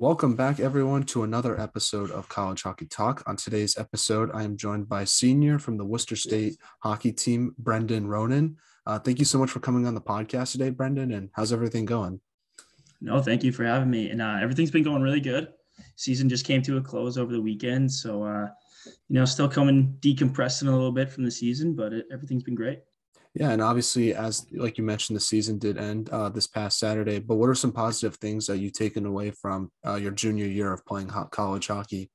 Welcome back, everyone, to another episode of College Hockey Talk. On today's episode, I am joined by senior from the Worcester State hockey team, Brendan Ronan. Thank you so much for coming on the podcast today, Brendan, and how's everything going? No, thank you for having me. And everything's been going really good. Season just came to a close over the weekend. So, still coming decompressing a little bit from the season, but everything's been great. Yeah, and obviously, as like you mentioned, the season did end this past Saturday. But what are some positive things that you've taken away from your junior year of playing college hockey?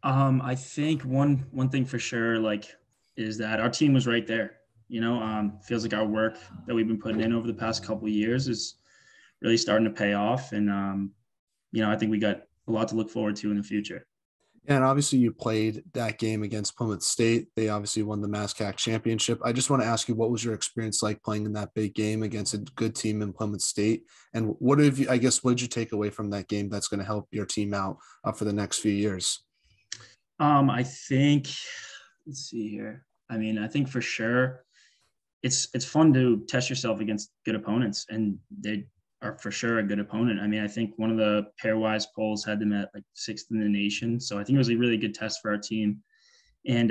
I think one thing for sure, is that our team was right there. Feels like our work that we've been putting in over the past couple of years is really starting to pay off. And I think we got a lot to look forward to in the future. And obviously, you played that game against Plymouth State. They obviously won the MASCAC championship. I just want to ask you, what was your experience like playing in that big game against a good team in Plymouth State? And what did you take away from that game that's going to help your team out for the next few years? I think, let's see here. I think for sure it's fun to test yourself against good opponents, and they are for sure a good opponent. I think one of the pairwise polls had them at like sixth in the nation. So I think it was a really good test for our team. And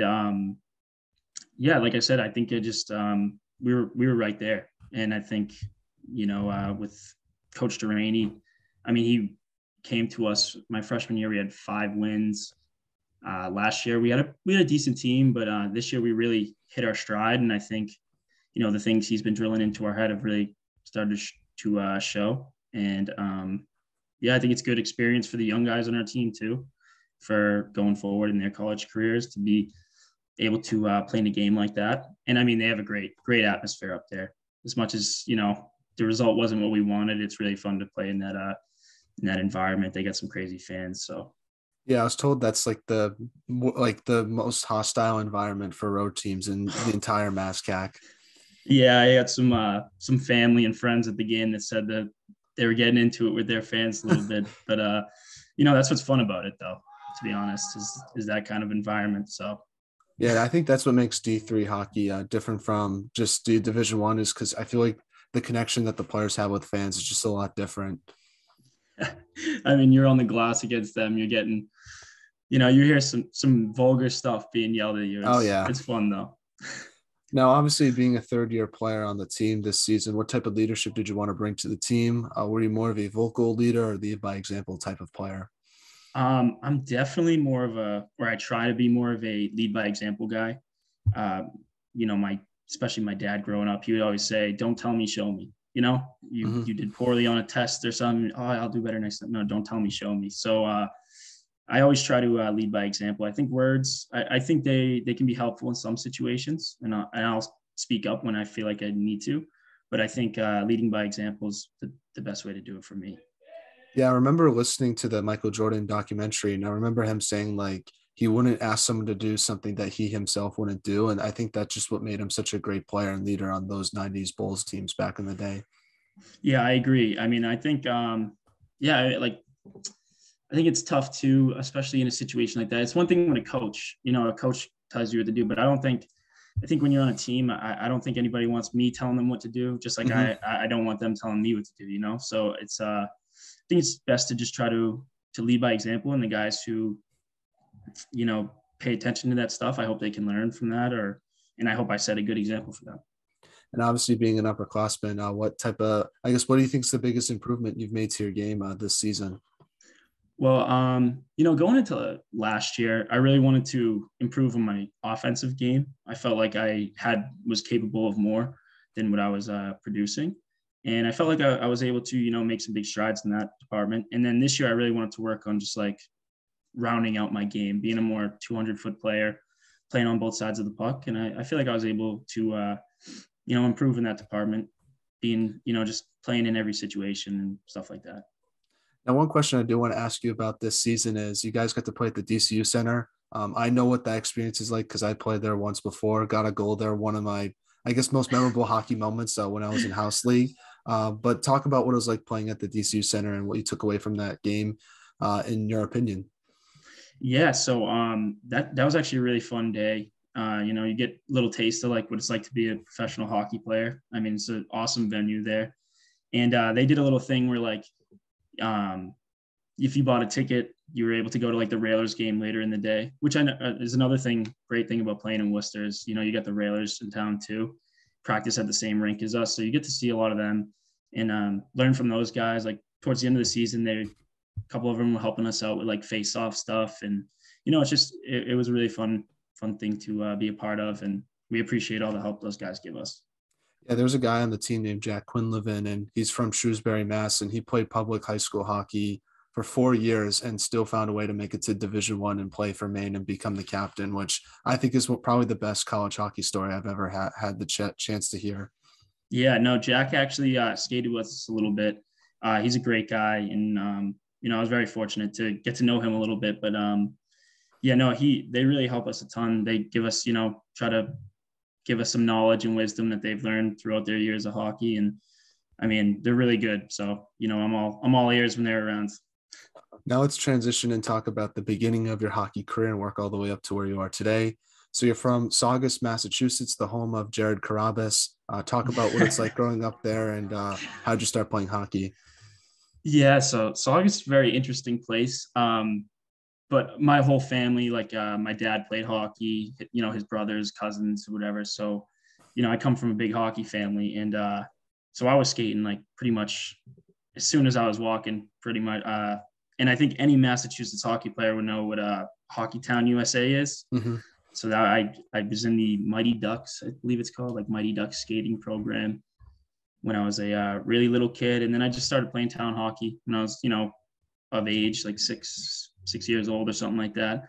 like I said, I think it just we were right there. And I think, with Coach Delaney, he came to us my freshman year. We had 5 wins. Last year we had a decent team, but this year we really hit our stride. And I think, the things he's been drilling into our head have really started to show. And I think it's good experience for the young guys on our team too, for going forward in their college careers, to be able to play in a game like that. And they have a great atmosphere up there. As much as the result wasn't what we wanted, it's really fun to play in that environment. They got some crazy fans. So Yeah, I was told that's like the most hostile environment for road teams in the entire MASCAC. yeah, I had some family and friends at the game that said that they were getting into it with their fans a little bit. But that's what's fun about it, though, to be honest, is that kind of environment. So Yeah, I think that's what makes D3 hockey different from just the Division One, is because I feel like the connection that the players have with fans is just a lot different. you're on the glass against them. You're getting, you hear some vulgar stuff being yelled at you. Oh yeah. It's fun though. Now, obviously, being a third-year player on the team this season, what type of leadership did you want to bring to the team? Were you more of a vocal leader or lead by example type of player? I'm definitely or I try to be more of a lead by example guy. Especially my dad growing up, he would always say, "Don't tell me, show me." You did poorly on a test or something. Oh, I'll do better next time. No, don't tell me, show me. So I always try to lead by example. I think words, I think they can be helpful in some situations, and I'll speak up when I feel like I need to. But I think leading by example is the best way to do it for me. Yeah, I remember listening to the Michael Jordan documentary, and I remember him saying like he wouldn't ask someone to do something that he himself wouldn't do. And I think that's just what made him such a great player and leader on those 90s Bulls teams back in the day. Yeah, I agree. I think, I think it's tough too, especially in a situation like that. It's one thing when a coach tells you what to do, but I think when you're on a team, I don't think anybody wants me telling them what to do. Just like I don't want them telling me what to do, So I think it's best to just try to lead by example, and the guys who, pay attention to that stuff, I hope they can learn from that, and I hope I set a good example for them. And obviously being an upperclassman, what do you think is the biggest improvement you've made to your game this season? Well, going into last year, I really wanted to improve on my offensive game. I felt like I was capable of more than what I was producing. And I felt like I was able to, make some big strides in that department. And then this year, I really wanted to work on just like rounding out my game, being a more 200-foot player, playing on both sides of the puck. And I feel like I was able to, improve in that department, being, just playing in every situation and stuff like that. Now, one question I do want to ask you about this season is you guys got to play at the DCU Center. I know what that experience is like because I played there once before, got a goal there. One of my, I guess, most memorable hockey moments when I was in house league. But talk about what it was like playing at the DCU Center and what you took away from that game, in your opinion. Yeah, so that was actually a really fun day. You get a little taste of like what it's like to be a professional hockey player. It's an awesome venue there, and they did a little thing where if you bought a ticket, you were able to go to like the Railers game later in the day, which I know is another great thing about playing in Worcester is, you got the Railers in town too, practice at the same rink as us. So you get to see a lot of them and learn from those guys. Like towards the end of the season, a couple of them were helping us out with like face-off stuff. And, it's just, it was a really fun thing to be a part of. And we appreciate all the help those guys give us. Yeah, there's a guy on the team named Jack Quinlivan, and he's from Shrewsbury, Mass, and he played public high school hockey for 4 years and still found a way to make it to Division I and play for Maine and become the captain, which I think is probably the best college hockey story I've ever had the chance to hear. Yeah, no, Jack actually skated with us a little bit. He's a great guy, and I was very fortunate to get to know him a little bit. But they really help us a ton. They give us, try to give us some knowledge and wisdom that they've learned throughout their years of hockey, and I mean they're really good. So I'm all ears when they're around. Now let's transition and talk about the beginning of your hockey career and work all the way up to where you are today. So you're from Saugus, Massachusetts, the home of Jared Carabas. Talk about what it's like growing up there and how'd you start playing hockey? Yeah, so Saugus is a very interesting place. But my whole family, like my dad played hockey, his brothers, cousins, whatever. So, I come from a big hockey family. And so I was skating like pretty much as soon as I was walking, pretty much. And I think any Massachusetts hockey player would know what Hockey Town USA is. Mm-hmm. So that I was in the Mighty Ducks, I believe it's called, like Mighty Ducks skating program when I was a really little kid. And then I just started playing town hockey when I was, of age, like six years old or something like that.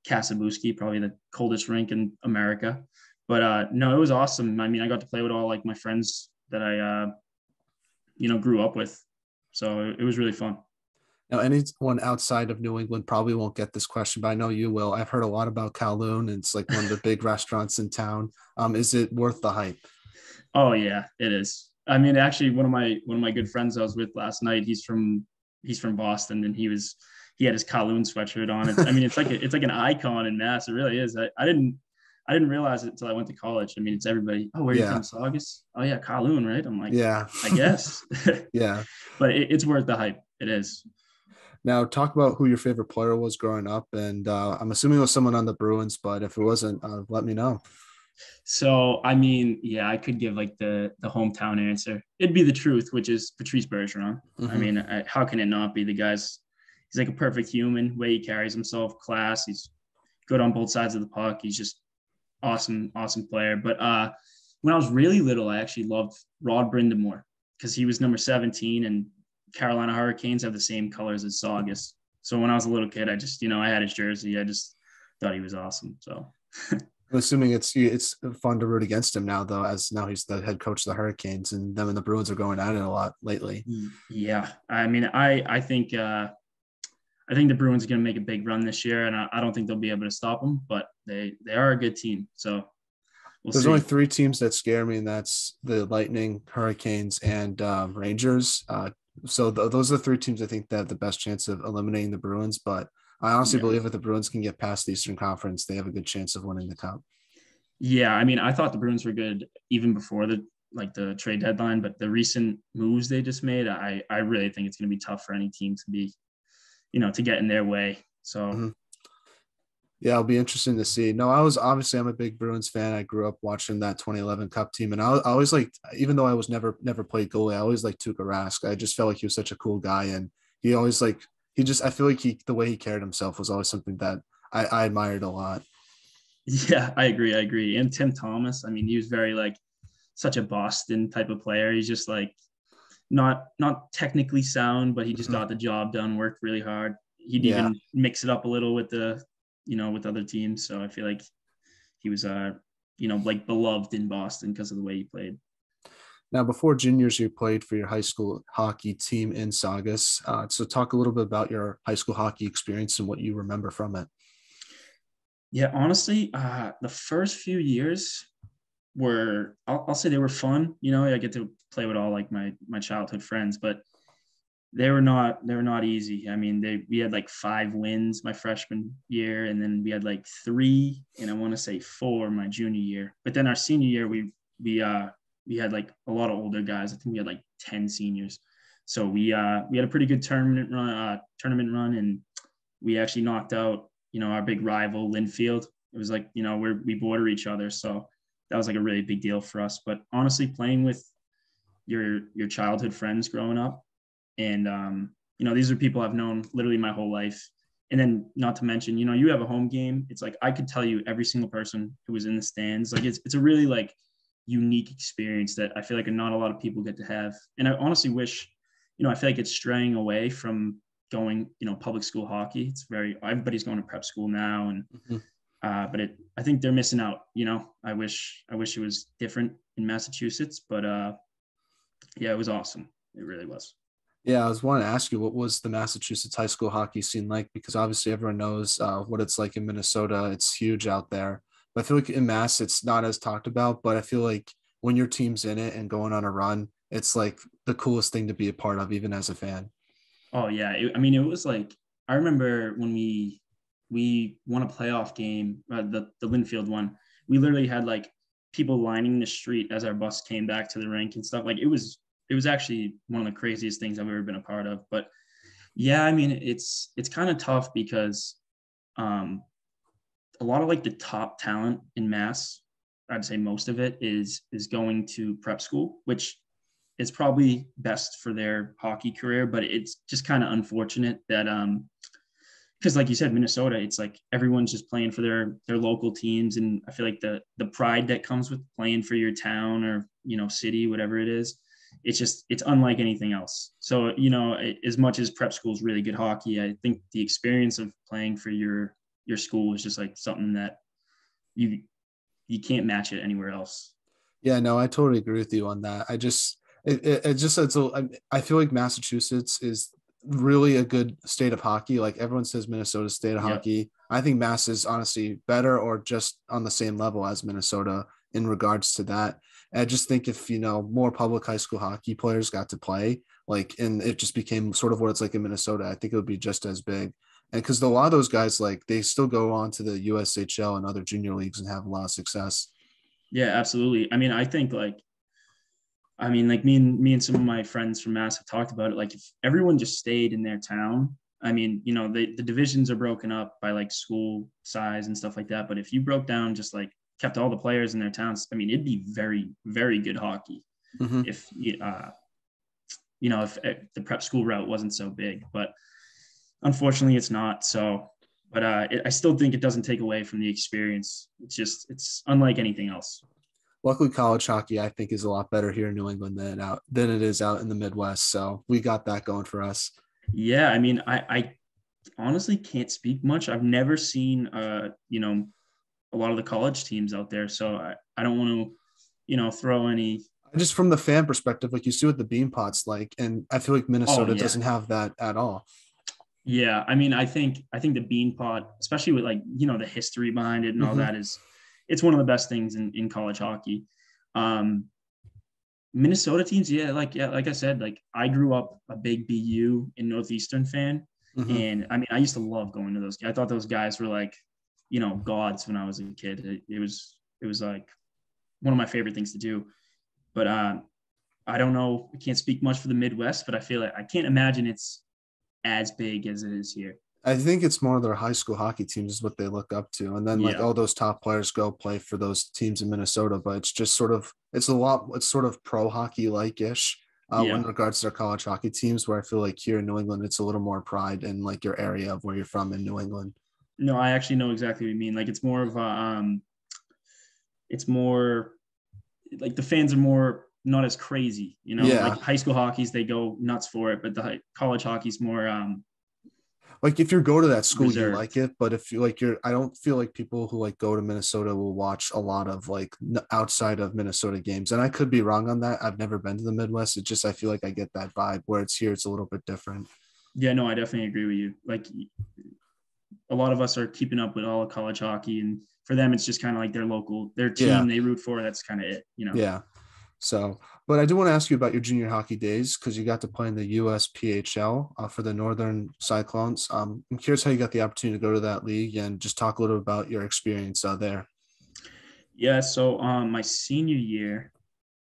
Kasabuski, probably the coldest rink in America. But no, it was awesome. I mean, I got to play with all like my friends that I, grew up with. So it was really fun. Now, anyone outside of New England probably won't get this question, but I know you will. I've heard a lot about Kowloon, and it's like one of the big restaurants in town. Is it worth the hype? Oh yeah, it is. I mean, actually, one of my good friends I was with last night, he's from Boston, and he had his Kowloon sweatshirt on. I mean, it's like an icon in Mass. It really is. I didn't realize it until I went to college. I mean, it's everybody. Oh, where are you from, Saugus? Oh yeah, Kowloon, right? I'm like, yeah, I guess. Yeah, but it's worth the hype. It is. Now, talk about who your favorite player was growing up, and I'm assuming it was someone on the Bruins, but if it wasn't, let me know. So, I mean, yeah, I could give like the hometown answer. It'd be the truth, which is Patrice Bergeron. Mm-hmm. I mean, how can it not be? He's like a perfect human, way he carries himself, class. He's good on both sides of the puck. He's just awesome player. But when I was really little, I actually loved Rod Brindamore because he was number 17, and Carolina Hurricanes have the same colors as Saugus. So when I was a little kid, I just, I had his jersey. I just thought he was awesome. So I'm assuming it's fun to root against him now, though, as now he's the head coach of the Hurricanes, and them and the Bruins are going at it a lot lately. Yeah, I mean, I think the Bruins are going to make a big run this year, and I don't think they'll be able to stop them. But they are a good team, so there's only 3 teams that scare me, and that's the Lightning, Hurricanes, and Rangers. So those are the 3 teams I think that have the best chance of eliminating the Bruins. But I honestly believe if the Bruins can get past the Eastern Conference, they have a good chance of winning the cup. Yeah, I mean, I thought the Bruins were good even before the trade deadline, but the recent moves they just made, I really think it's going to be tough for any team to be, to get in their way. So. Mm-hmm. Yeah, it'll be interesting to see. No, I'm a big Bruins fan. I grew up watching that 2011 Cup team, and I always liked, even though I was never played goalie, I always liked Tuukka Rask. I just felt like he was such a cool guy, and he always I feel like the way he carried himself was always something that I admired a lot. Yeah, I agree. And Tim Thomas, I mean, he was very such a Boston type of player. He's just not technically sound, but he just got the job done, worked really hard. He'd even mix it up a little with with other teams. So I feel like he was, beloved in Boston because of the way he played. Now, before juniors, you played for your high school hockey team in Saugus. So talk a little bit about your high school hockey experience and what you remember from it. Yeah, honestly, the first few years were, I'll say they were fun. I get to play with all my childhood friends, but they were not easy. I mean, we had 5 wins my freshman year, and then we had 3, and I want to say 4 my junior year. But then our senior year, we had a lot of older guys. I think we had 10 seniors. So we had a pretty good tournament run, and we actually knocked out, our big rival Linfield. It was like, we border each other, so that was like a really big deal for us. But honestly, playing with your childhood friends growing up, and these are people I've known literally my whole life. And then, not to mention, you have a home game. It's like I could tell you every single person who was in the stands. Like it's a really like unique experience that I feel like not a lot of people get to have. And I honestly wish, I feel like it's straying away from going, public school hockey. It's everybody's going to prep school now, and Mhm. but I think they're missing out. I wish it was different in Massachusetts, but yeah, it was awesome. It really was. Yeah, I was wanting to ask you, what was the Massachusetts high school hockey scene like? Because obviously everyone knows what it's like in Minnesota. It's huge out there. But I feel like in Mass, it's not as talked about. But I feel like when your team's in it and going on a run, it's like the coolest thing to be a part of, even as a fan. Oh yeah, it was like I remember when we won a playoff game, the Linfield one. We literally had like people lining the street as our bus came back to the rink and stuff. Like it was actually one of the craziest things I've ever been a part of. But yeah, I mean it's kind of tough because um, a lot of like the top talent in Mass, I'd say most of it is going to prep school, which is probably best for their hockey career, but it's just kind of unfortunate that because like you said, Minnesota, it's like everyone's just playing for their local teams, and I feel like the pride that comes with playing for your town or city, whatever it is, it's unlike anything else. So as much as prep school is really good hockey, I think the experience of playing for your school is just like something that you you can't match it anywhere else. Yeah, no, I totally agree with you on that. It just I feel like Massachusetts is really a good state of hockey. Like everyone says Minnesota state of Yep. hockey. I think Mass is honestly better or just on the same level as Minnesota in regards to that. And I just think if more public high school hockey players got to play, like, and it just became sort of what it's like in Minnesota, I think it would be just as big. And because a lot of those guys, like, they still go on to the USHL and other junior leagues and have a lot of success. Yeah, absolutely. I mean, I think like me and some of my friends from Mass have talked about it. Like if everyone just stayed in their town, I mean, the divisions are broken up by like school size and stuff like that. But if you broke down just like kept all the players in their towns, I mean, it'd be very, very good hockey Mm-hmm. if if the prep school route wasn't so big. But unfortunately, it's not. So, but I still think it doesn't take away from the experience. It's unlike anything else. Luckily, college hockey I think is a lot better here in New England than it is out in the Midwest. So we got that going for us. Yeah, I mean, I honestly can't speak much. I've never seen a lot of the college teams out there, so I don't want to throw any. Just from the fan perspective, like you see what the Bean Pot's like, and I feel like Oh Minnesota yeah, doesn't have that at all. yeah. I mean, I think the Bean Pot, especially with like the history behind it and all Mm-hmm. that, is it's one of the best things in college hockey. Um, Minnesota teams, like I said, like I grew up a big BU and Northeastern fan, Mm-hmm. and I mean, I used to love going to those. I thought those guys were like, gods when I was a kid. It was like one of my favorite things to do. But I don't know. I can't speak much for the Midwest, but I feel like I can't imagine it's as big as it is here. I think it's more their high school hockey teams is what they look up to, and then like Yeah, all those top players go play for those teams in Minnesota. But it's just sort of it's sort of pro hockey like ish in yeah. regards to their college hockey teams. Where I feel like here in New England, it's a little more pride in like your area of where you're from in New England. No, I actually know exactly what you mean. Like it's more of it's more like the fans are more not as crazy. Yeah, Like high school hockey's they go nuts for it, but the college hockey's more like if you go to that school, you like reserved. it. But if you like, I don't feel like people who like go to Minnesota will watch a lot of like outside of Minnesota games. And I could be wrong on that. I've never been to the Midwest. It just I feel like I get that vibe where it's here. It's a little bit different. Yeah, no, I definitely agree with you. Like a lot of us are keeping up with all of college hockey, and for them, it's just kind of like their Yeah, team they root for. That's kind of it. yeah. So, but I do want to ask you about your junior hockey days because you got to play in the USPHL for the Northern Cyclones. I'm curious how you got the opportunity to go to that league and just talk a little about your experience there. Yeah. So my senior year,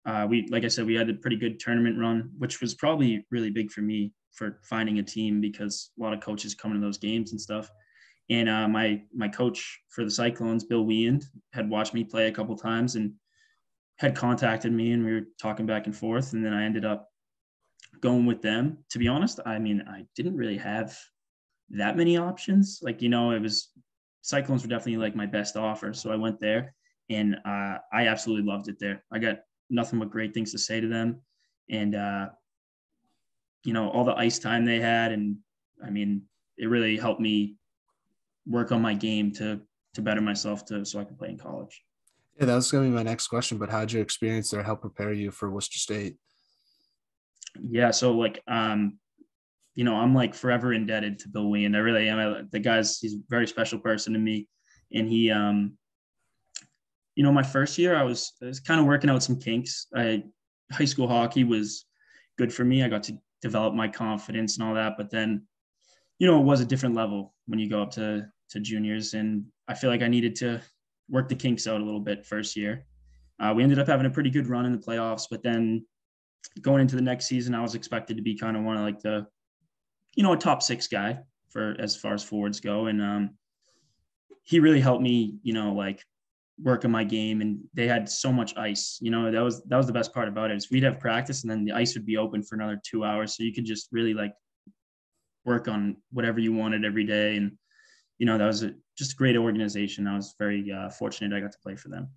like I said, we had a pretty good tournament run, which was probably really big for me for finding a team because a lot of coaches come to those games and stuff. And my coach for the Cyclones, Bill Weand, had watched me play a couple times and had contacted me, and we were talking back and forth. And then I ended up going with them. To be honest, I mean, I didn't really have that many options. Like, it was Cyclones were definitely like my best offer. So I went there, and I absolutely loved it there. I got nothing but great things to say to them. And, all the ice time they had. And I mean, it really helped me work on my game to better myself so I could play in college. Yeah, that was going to be my next question, but how'd your experience there help prepare you for Worcester State? Yeah. So I'm like forever indebted to Bill Wee, and I really am. He's a very special person to me. And he, my first year I was kind of working out some kinks. High school hockey was good for me. I got to develop my confidence and all that, but then, it was a different level when you go up to juniors. And I feel like I needed to work the kinks out a little bit first year. We ended up having a pretty good run in the playoffs, but then going into the next season, I was expected to be kind of one of like the, a top 6 guy for as far as forwards go. And he really helped me, like work on my game. And they had so much ice, that was the best part about it is we'd have practice and then the ice would be open for another 2 hours. So you could just really like work on whatever you wanted every day. And, that was just a great organization. I was very fortunate I got to play for them.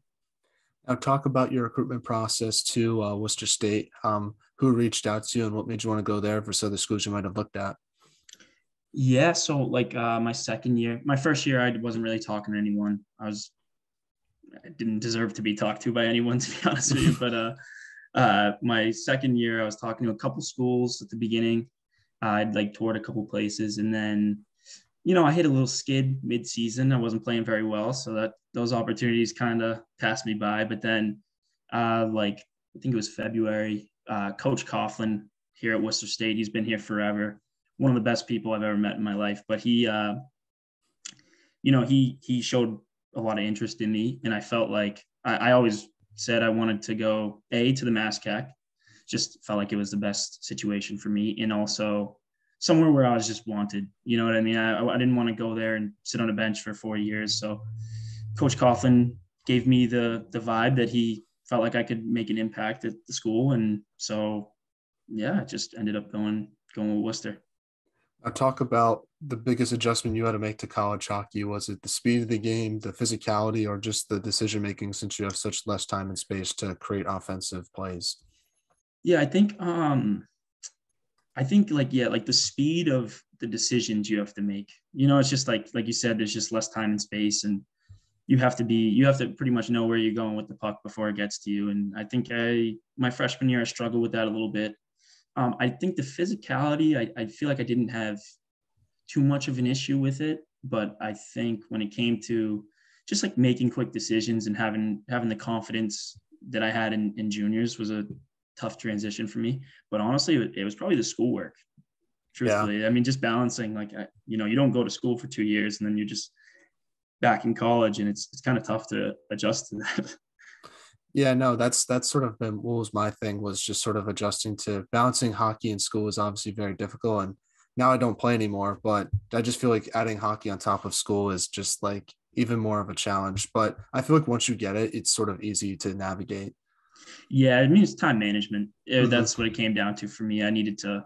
Now talk about your recruitment process to Worcester State. Who reached out to you and what made you want to go there versus other schools you might have looked at? Yeah. So like my first year, I wasn't really talking to anyone. I didn't deserve to be talked to by anyone, to be honest with you. But my second year, I was talking to a couple schools at the beginning. I'd like toured a couple places, and then, I hit a little skid mid-season. I wasn't playing very well, so those opportunities kind of passed me by. But then, I think it was February, Coach Coughlin here at Worcester State. He's been here forever. One of the best people I've ever met in my life. But he showed a lot of interest in me, and I felt like I always said I wanted to go to the MASCAC. Just felt like it was the best situation for me, and also somewhere where I was just wanted. You know what I mean? I didn't want to go there and sit on a bench for 4 years. So Coach Coughlin gave me the vibe that he felt like I could make an impact at the school, and so I just ended up going with Worcester. Now talk about the biggest adjustment you had to make to college hockey. Was it the speed of the game, the physicality, or just the decision making since you have such less time and space to create offensive plays? Yeah, I think like the speed of the decisions you have to make. It's just like you said, there's just less time and space, and you have to pretty much know where you're going with the puck before it gets to you. And I think my freshman year I struggled with that a little bit. I think the physicality, I feel like I didn't have too much of an issue with it, but I think when it came to just like making quick decisions and having the confidence that I had in juniors was a tough transition for me. But honestly, it was probably the schoolwork, truthfully. Yeah. I mean, just balancing, like, you don't go to school for 2 years and then you're just back in college, and it's kind of tough to adjust to that. Yeah, no, that's sort of been what was my thing, was just sort of adjusting to balancing hockey and school is obviously very difficult. And now I don't play anymore, but I just feel like adding hockey on top of school is just like even more of a challenge. But I feel like once you get it, it's sort of easy to navigate. Yeah, I mean, it's time management. Mm-hmm. That's what it came down to for me. I needed to,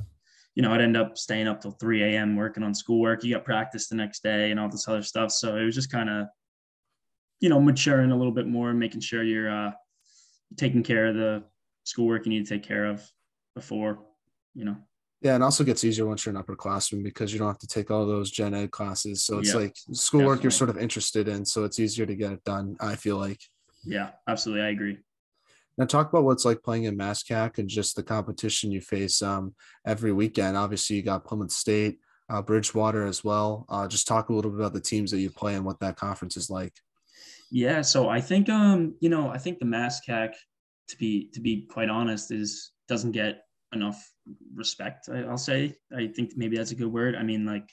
I'd end up staying up till 3 a.m. working on schoolwork. You got practice the next day and all this other stuff. So it was just kind of, maturing a little bit more, making sure you're taking care of the schoolwork you need to take care of before. Yeah, and also gets easier once you're an upperclassman because you don't have to take all those gen ed classes. So it's like schoolwork definitely. You're sort of interested in, so it's easier to get it done, I feel like. Yeah, absolutely. I agree. Now talk about what's like playing in MASCAC and just the competition you face every weekend. Obviously, you got Plymouth State, Bridgewater as well. Just talk a little bit about the teams that you play and what that conference is like. Yeah, so I think I think the MASCAC, to be quite honest, doesn't get enough respect. I'll say. I think maybe that's a good word. I mean, like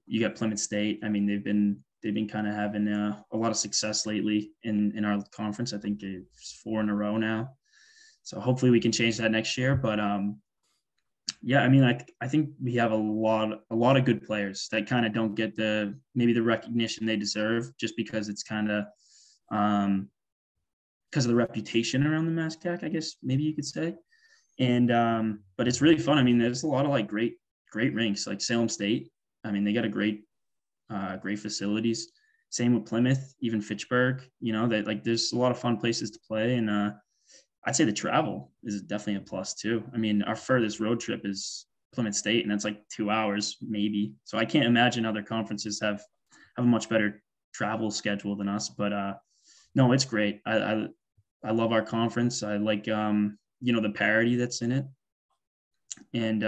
you got Plymouth State. I mean, they've been they've been kind of having a lot of success lately in our conference. I think it's 4 in a row now. So hopefully we can change that next year. But yeah, I mean, I think we have a lot of good players that kind of don't get maybe the recognition they deserve, just because it's kind of because of the reputation around the MASCAC, I guess maybe you could say. And but it's really fun. I mean, there's a lot of like great rinks, like Salem State. I mean, they got a great facilities. Same with Plymouth, even Fitchburg. You know, that like there's a lot of fun places to play, and I'd say the travel is definitely a plus too. I mean, our furthest road trip is Plymouth State, and that's like 2 hours maybe. So I can't imagine other conferences have a much better travel schedule than us. But no, it's great. I love our conference. I like the parity that's in it, and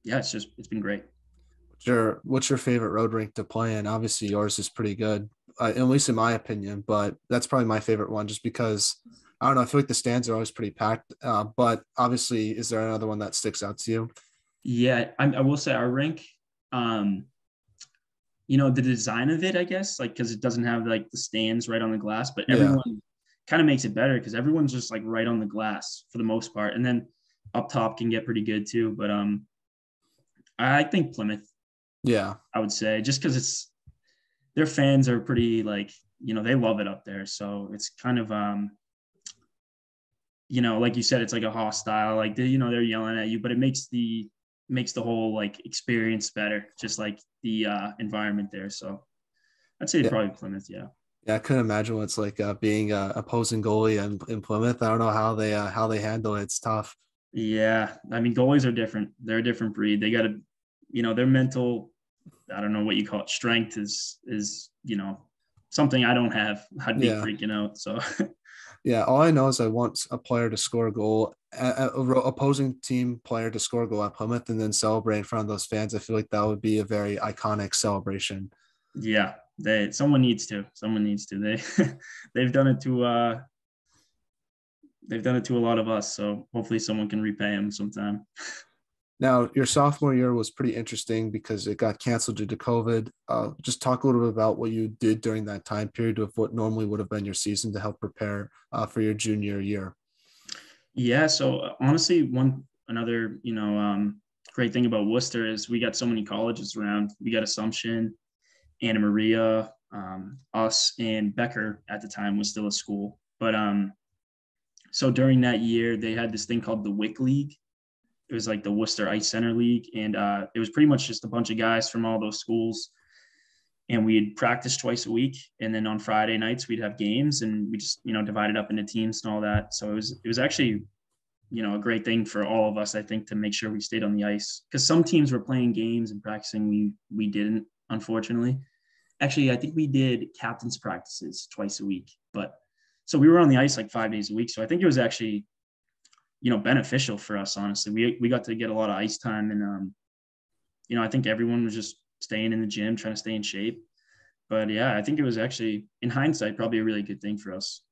yeah, it's been great. What's your favorite road rink to play in? Obviously, yours is pretty good, at least in my opinion. But that's probably my favorite one, just because I don't know. I feel like the stands are always pretty packed. But obviously, is there another one that sticks out to you? Yeah, I will say our rink. The design of it, I guess, like because it doesn't have like the stands right on the glass, but Yeah, everyone kind of makes it better because everyone's just like right on the glass for the most part, and then up top can get pretty good too. But I think Plymouth, yeah, I would say, just because their fans are pretty like they love it up there, so it's kind of like you said, it's like a hostile, like they're yelling at you, but it makes the whole like experience better, just like the environment there. So I'd say yeah. probably Plymouth, yeah. Yeah, I couldn't imagine what it's like being a opposing goalie in Plymouth. I don't know how they handle it. It's tough. Yeah, I mean, goalies are different. They're a different breed. They got to, their mental, I don't know what you call it, strength is something I don't have. I'd be Yeah, freaking out. So yeah. All I know is I want a player to score a goal, opposing team player to score a goal at Plymouth, and then celebrate in front of those fans. I feel like that would be a very iconic celebration. yeah, someone needs to. They've done it to a lot of us. So hopefully someone can repay them sometime. Now, your sophomore year was pretty interesting because it got canceled due to COVID. Just talk a little bit about what you did during that time period of what normally would have been your season to help prepare for your junior year. Yeah. So honestly, another great thing about Worcester is we got so many colleges around. We got Assumption, Anna Maria, us, and Becker at the time was still a school. But so during that year, they had this thing called the WIC League. It was like the Worcester Ice Center League, and it was pretty much just a bunch of guys from all those schools. And we'd practice twice a week, and then on Friday nights we'd have games, and we just divided up into teams and all that. So it was actually a great thing for all of us, I think, to make sure we stayed on the ice, because some teams were playing games and practicing. We didn't, unfortunately. Actually, I think we did captain's practices twice a week, but so we were on the ice like 5 days a week. So I think it was actually beneficial for us, honestly. We got to get a lot of ice time, and I think everyone was just staying in the gym, trying to stay in shape. But yeah, I think it was actually, in hindsight, probably a really good thing for us.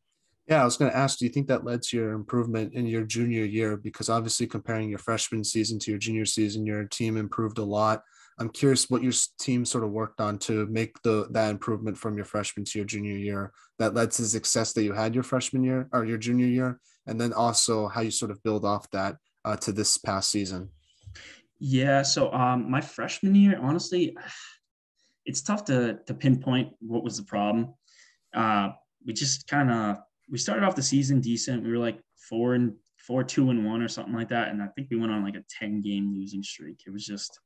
Yeah, I was going to ask, do you think that led to your improvement in your junior year? Because obviously, comparing your freshman season to your junior season, your team improved a lot. I'm curious what your team sort of worked on to make that improvement from your freshman to your junior year that led to the success that you had your freshman year or your junior year, and then also how you sort of build off that to this past season. Yeah, so my freshman year, honestly, it's tough to pinpoint what was the problem. We just we started off the season decent. We were like 2-1 or something like that, and I think we went on like a 10-game losing streak. It was just,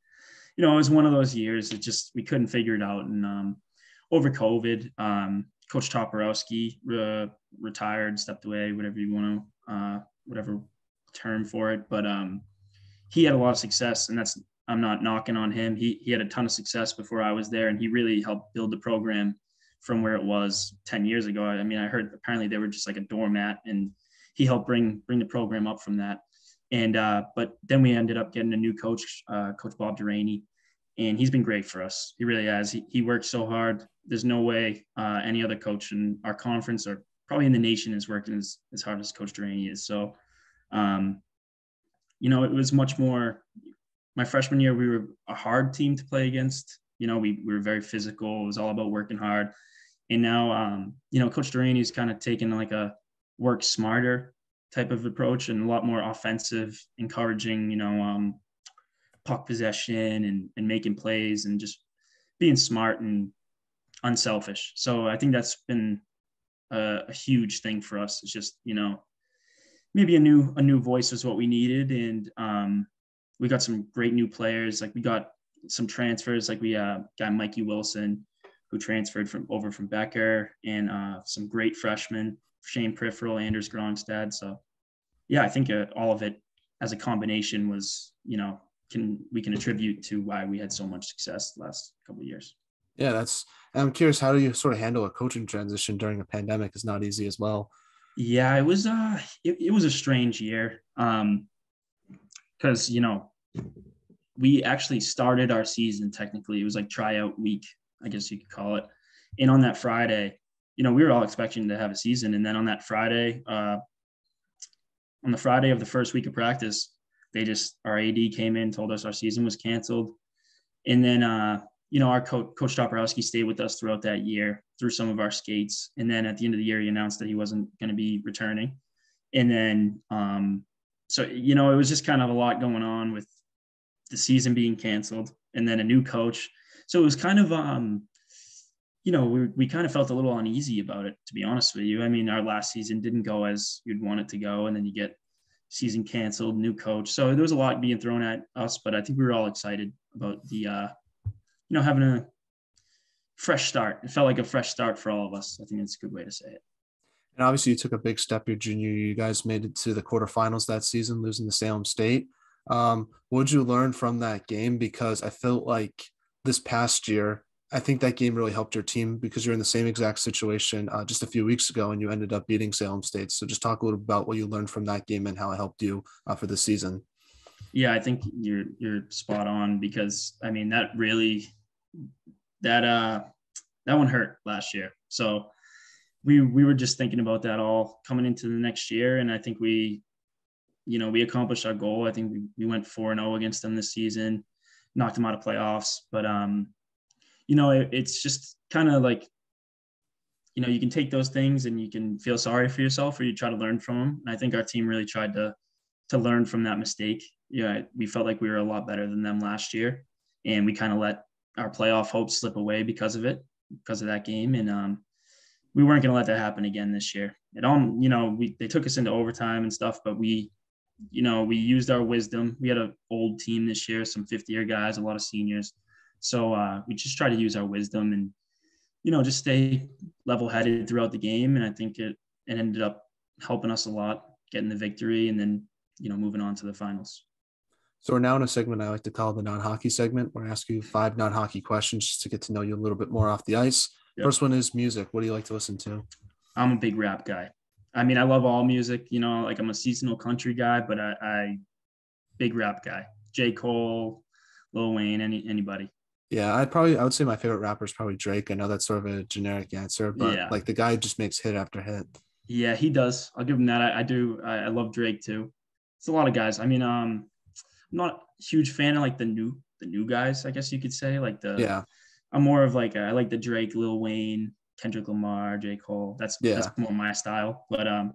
it was one of those years. It just, we couldn't figure it out, and over COVID, Coach Toporowski retired, stepped away, whatever you want to, whatever term for it, but he had a lot of success, and I'm not knocking on him. He had a ton of success before I was there, and he really helped build the program from where it was 10 years ago. I mean, I heard apparently they were just like a doormat, and he helped bring the program up from that. And but then we ended up getting a new coach, Coach Bob Duraney, and he's been great for us. He really has. He worked so hard. There's no way any other coach in our conference or probably in the nation is working as hard as Coach Duraney is. So, it was much more. My freshman year, we were a hard team to play against. we were very physical. It was all about working hard. And now, Coach Delaney's kind of taken like a work smarter type of approach and a lot more offensive, encouraging, puck possession and making plays and just being smart and unselfish. So I think that's been a huge thing for us. It's just, maybe a new voice is what we needed. And we got some great new players. Like we got some transfers, like we got Mikey Wilson, who transferred from Becker, and some great freshmen, Shane Prifferl, Anders Grongstad. So yeah, I think all of it as a combination was, we can attribute to why we had so much success the last couple of years. Yeah, I'm curious, how do you sort of handle a coaching transition during a pandemic? It's not easy as well. Yeah, it was it was a strange year. Because, we actually started our season technically. It was like tryout week, I guess you could call it. And on that Friday, we were all expecting to have a season. And then on that Friday, on the Friday of the first week of practice, our AD came in, told us our season was canceled. And then, our Coach Toporowski stayed with us throughout that year through some of our skates. And then at the end of the year, he announced that he wasn't going to be returning. And then, so, it was just kind of a lot going on with the season being canceled and then a new coach. So it was kind of, we kind of felt a little uneasy about it, to be honest with you. I mean, our last season didn't go as you'd want it to go. And then you get season canceled, new coach. So there was a lot being thrown at us, but I think we were all excited about the, having a fresh start. It felt like a fresh start for all of us. I think that's a good way to say it. And obviously you took a big step your junior year. You guys made it to the quarterfinals that season, losing to Salem State. What did you learn from that game? Because I felt like this past year, I think that game really helped your team because you're in the same exact situation just a few weeks ago and you ended up beating Salem State. So just talk a little about what you learned from that game and how it helped you for the season. Yeah, I think you're spot on because I mean that really that one hurt last year. So we were just thinking about that all coming into the next year, and I think we accomplished our goal. I think we went 4-0 against them this season, knocked them out of playoffs. But it's just kind of like you can take those things and you can feel sorry for yourself or you try to learn from them. And I think our team really tried to learn from that mistake. Yeah, we felt like we were a lot better than them last year, and we kind of let our playoff hopes slip away because of that game. And we weren't going to let that happen again this year. They took us into overtime and stuff, but we used our wisdom. We had an old team this year, some 50-year guys, a lot of seniors. So we just tried to use our wisdom and, just stay level-headed throughout the game. And I think it ended up helping us a lot, getting the victory and then, moving on to the finals. So we're now in a segment I like to call the non-hockey segment, where I ask you 5 non-hockey questions just to get to know you a little bit more off the ice. Yep. First one is music. What do you like to listen to? I'm a big rap guy. I mean, I love all music, like I'm a seasonal country guy, but I big rap guy. J. Cole, Lil Wayne, anybody. Yeah, I would say my favorite rapper is probably Drake. I know that's sort of a generic answer, but yeah, like the guy just makes hit after hit. Yeah, he does. I'll give him that. I do. I love Drake too. It's a lot of guys. I mean, I'm not a huge fan of like the new guys, I guess you could say. I'm more of like I like the Drake, Lil Wayne, Kendrick Lamar, J. Cole. That's more my style. But I'm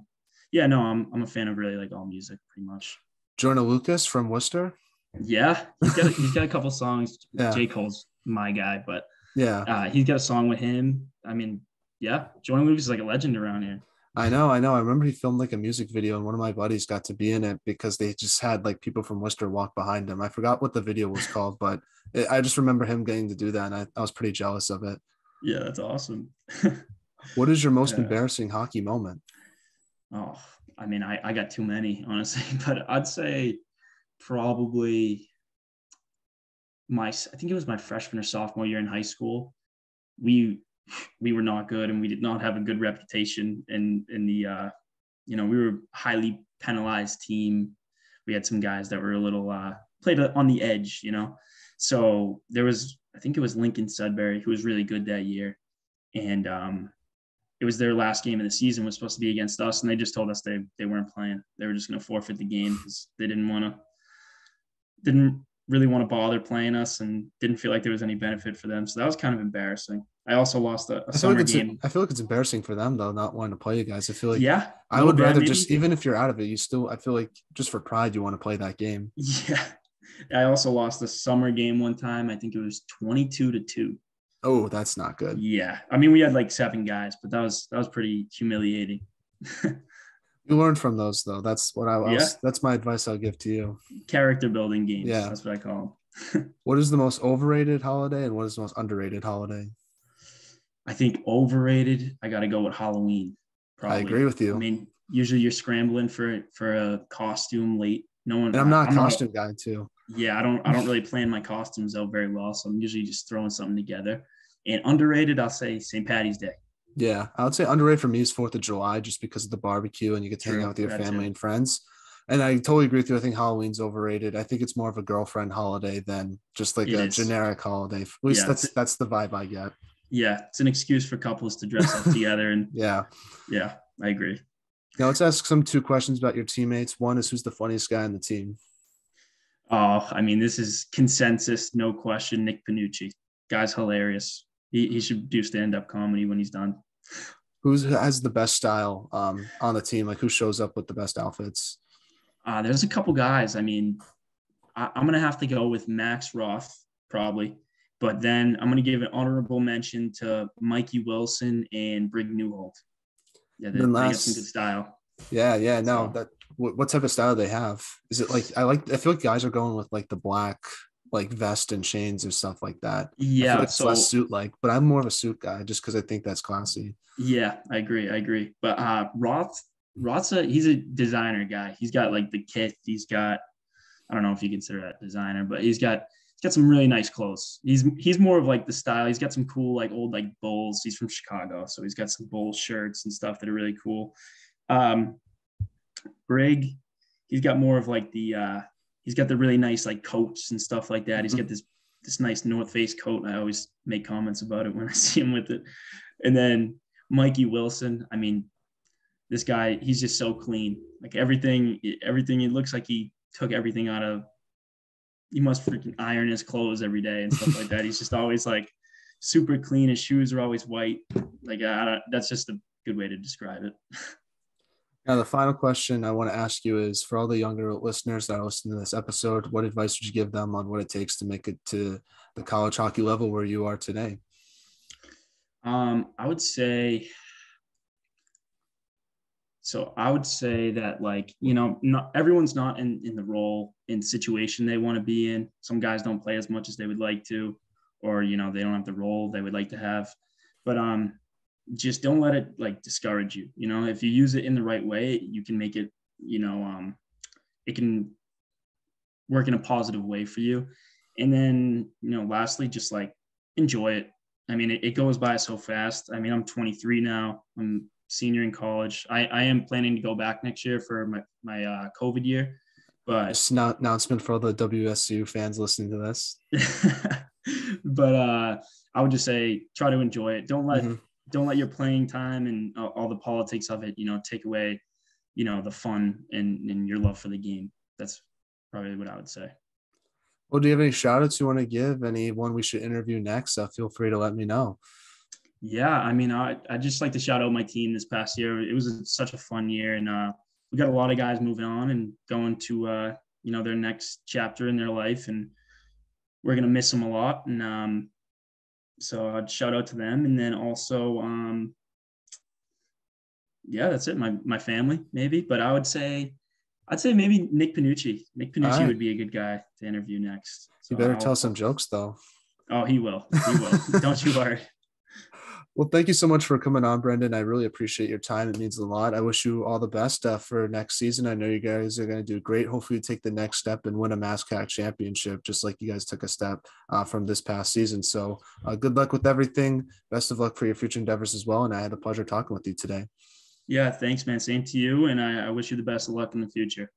a fan of really like all music pretty much. Jordan Lucas from Worcester. Yeah, he's got a couple songs. Yeah. J. Cole's my guy, but yeah, he's got a song with him. I mean, yeah, Jordan Lucas is like a legend around here. I know. I remember he filmed like a music video and one of my buddies got to be in it because they just had like people from Worcester walk behind him. I forgot what the video was called, but I just remember him getting to do that. And I was pretty jealous of it. Yeah, that's awesome. What is your most embarrassing hockey moment? Oh, I mean, I got too many, honestly, but I'd say probably I think it was my freshman or sophomore year in high school. We were not good and we did not have a good reputation in the we were a highly penalized team. We had some guys that were a little played on the edge, so there was, I think it was Lincoln Sudbury who was really good that year, and it was their last game of the season, was supposed to be against us, and they just told us they weren't playing. They were just going to forfeit the game because they didn't really want to bother playing us and didn't feel like there was any benefit for them. So that was kind of embarrassing. I also lost a summer game. I feel like it's embarrassing for them though, not wanting to play you guys. I feel like Yeah, a I little would bit rather maybe. just, even if you're out of it, you still, I feel like just for pride, you want to play that game. Yeah. I also lost a summer game one time. I think it was 22-2. Oh, that's not good. Yeah. I mean, we had like 7 guys, but that was pretty humiliating. You learn from those though. That's what Yeah. that's my advice I'll give to you. Character building games. Yeah. That's what I call them. What is the most overrated holiday and what is the most underrated holiday? I think overrated, I got to go with Halloween. I Probably. agree with you. I mean, usually you're scrambling for a costume late. No one. And I'm not a I'm not. costume guy too. Yeah, I don't really plan my costumes out very well, so I'm usually just throwing something together. And underrated, I'll say St. Patty's Day. Yeah, I would say underrated for me is 4th of July, just because of the barbecue and you get to hang out True, with your that family too. and friends. And I totally agree with you. I think Halloween's overrated. I think it's more of a girlfriend holiday than just like It a is. generic holiday. At least Yeah, that's the vibe I get. yeah, it's an excuse for couples to dress up together, and Yeah. yeah, I agree. Now let's ask some 2 questions about your teammates. One is, who's the funniest guy on the team? Oh, I mean, this is consensus, no question. Nick Panucci, guy's hilarious. He should do stand-up comedy when he's done. Who has the best style on the team? Like, who shows up with the best outfits? There's a couple guys. I mean, I'm gonna have to go with Max Roth probably, but then I'm gonna give an honorable mention to Mikey Wilson and Brig Newholt. Yeah, And then they got some good last, style. yeah, no, So that what type of style do they have? Is it like I feel like guys are going with like the black like vest and chains or stuff like that. I feel yeah, like it's less so suit like, but I'm more of a suit guy just because I think that's classy. yeah, I agree. I agree. But he's a designer guy. He's got like the kit. He's got, I don't know if you consider that designer, but he's got some really nice clothes. He's more of like the style. He's got some cool like old like Bulls. He's from Chicago, so he's got some Bulls shirts and stuff that are really cool. Brig, he's got more of like he's got the really nice like coats and stuff like that. He's got this nice North Face coat, and I always make comments about it when I see him with it. And then Mikey Wilson, I mean, this guy, he's just so clean. Like everything, it looks like he took everything out of. He must freaking iron his clothes every day and stuff like that. He's just always like super clean. His shoes are always white. Like that's just a good way to describe it. Now, the final question I want to ask you is, for all the younger listeners that are listening to this episode, what advice would you give them on what it takes to make it to the college hockey level where you are today? I would say so. I would say that, like, not everyone's not in the role and situation they want to be in. Some guys don't play as much as they would like to, or they don't have the role they would like to have. But just don't let it like discourage you. If you use it in the right way, you can make it. It can work in a positive way for you. And then lastly, just like enjoy it. I mean, it goes by so fast. I mean, I'm 23 now. I'm senior in college. I am planning to go back next year for my COVID year, but Just an announcement for all the WSU fans listening to this. but I would just say try to enjoy it. Mm-hmm. Don't let your playing time and all the politics of it, take away, the fun and your love for the game. That's probably what I would say. Well, do you have any shout outs you want to give? Anyone we should interview next? Feel free to let me know. Yeah, I mean, I just like to shout out my team this past year. It was such a fun year, and we got a lot of guys moving on and going to their next chapter in their life, and we're gonna miss them a lot. And so I'd shout out to them, and then also, yeah, that's it. My family maybe, but I'd say maybe Nick Panucci. Nick Panucci Right. would be a good guy to interview next. So You better tell some jokes though. Oh, he will. He will. Don't you worry. Well, thank you so much for coming on, Brendan. I really appreciate your time. It means a lot. I wish you all the best for next season. I know you guys are going to do great. Hopefully you take the next step and win a MASCAC championship, just like you guys took a step from this past season. So good luck with everything. Best of luck for your future endeavors as well. And I had the pleasure talking with you today. Yeah, thanks, man. Same to you. And I wish you the best of luck in the future.